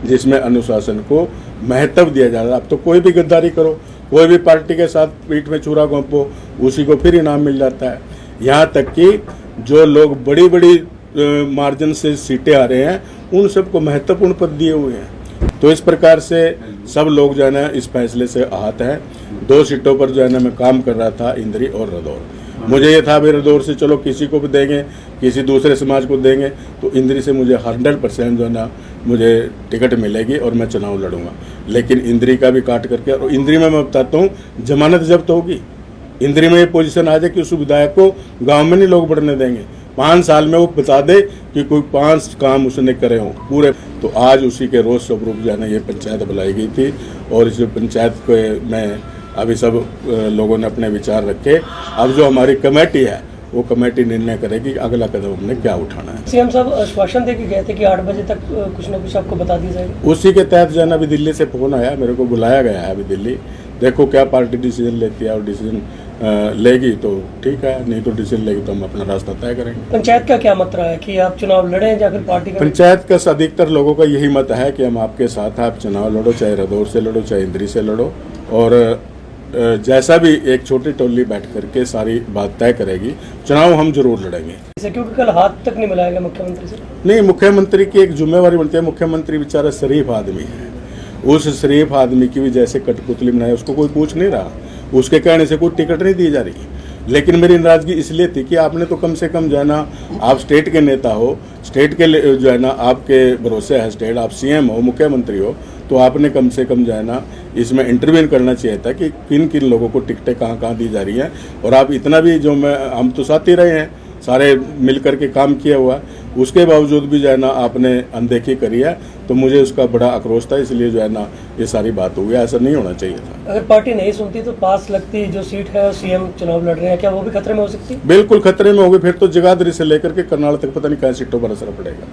जिसमें अनुशासन को महत्व दिया जा रहा है। अब तो कोई भी गद्दारी करो, कोई भी पार्टी के साथ पीठ में छुरा घोंपो, उसी को फिर इनाम मिल जाता है। यहाँ तक कि जो लोग बड़ी बड़ी मार्जिन से सीटें आ रहे हैं, उन सबको महत्वपूर्ण पद दिए हुए हैं। तो इस प्रकार से सब लोग जो है ना इस फैसले से आहत हैं। 2 सीटों पर जो है ना मैं काम कर रहा था, इंद्री और रदौर। मुझे ये था भाई रदौर से चलो किसी को भी देंगे, किसी दूसरे समाज को देंगे, तो इंद्री से मुझे 100% जो है ना मुझे टिकट मिलेगी और मैं चुनाव लड़ूंगा। लेकिन इंद्री का भी काट करके, और इंद्री में मैं बताता हूँ जमानत जब्त होगी। इंद्री में ये पोजीशन आ जाए कि उस विधायक को गाँव में नहीं लोग बढ़ने देंगे। 5 साल में वो बता दे कि कोई 5 काम उसने करे हों पूरे। तो आज उसी के रोज स्वरूप जो है ना ये पंचायत बुलाई गई थी, और इस पंचायत में अभी सब लोगों ने अपने विचार रखे। अब जो हमारी कमेटी है वो कमेटी निर्णय करेगी अगला कदम हमने क्या उठाना है। सीएम साहब आश्वासन दे के गए थे कि 8 बजे तक कुछ ना कुछ आपको बता दिया जाएगा। उसी के तहत जो है ना अभी दिल्ली से फोन आया, मेरे को बुलाया गया है अभी दिल्ली। देखो क्या पार्टी डिसीजन लेती है, और डिसीजन लेगी तो ठीक है, नहीं तो डिसीजन लेगी तो हम अपना रास्ता तय करेंगे। पंचायत का क्या मत रहा है कि आप चुनाव लड़ें या फिर पार्टी का? पंचायत का अधिकतर लोगों का यही मत है कि हम आपके साथ हैं, आप चुनाव लड़ो, चाहे रदौर से लड़ो, चाहे इंद्री से लड़ो, और जैसा भी एक छोटी टोली बैठ करके सारी बात तय करेगी, चुनाव हम जरूर लड़ेंगे। क्योंकि कल हाथ तक नहीं मिलाएगा मुख्यमंत्री से। नहीं, मुख्यमंत्री की एक जिम्मेवारी बनती है। मुख्यमंत्री बेचारा शरीफ आदमी है, उस शरीफ आदमी की भी जैसे कठपुतली बनाई, उसको कोई पूछ नहीं रहा, उसके कहने से कोई टिकट नहीं दी जा रही। लेकिन मेरी नाराजगी इसलिए थी कि आपने तो कम से कम जो है ना, आप स्टेट के नेता हो, स्टेट के जो है ना आपके भरोसे है स्टेट, आप सीएम हो, मुख्यमंत्री हो, तो आपने कम से कम जो है ना इसमें इंटरवीन करना चाहिए था कि किन किन लोगों को टिकटें कहाँ कहाँ दी जा रही हैं। और आप इतना भी जो हम तो साथ ही रहे हैं, सारे मिल करके काम किया हुआ, उसके बावजूद भी जो है ना आपने अनदेखी करी है, तो मुझे उसका बड़ा आक्रोश था। इसलिए जो है ना ये सारी बात हुई, ऐसा नहीं होना चाहिए था। अगर पार्टी नहीं सुनती तो पास लगती जो सीट है सीएम चुनाव लड़ रहे हैं, क्या वो भी खतरे में हो सकती है? बिल्कुल खतरे में होगी। फिर तो जगाधरी से लेकर के करनाल तक पता नहीं कहाँ सीटों पर असर पड़ेगा।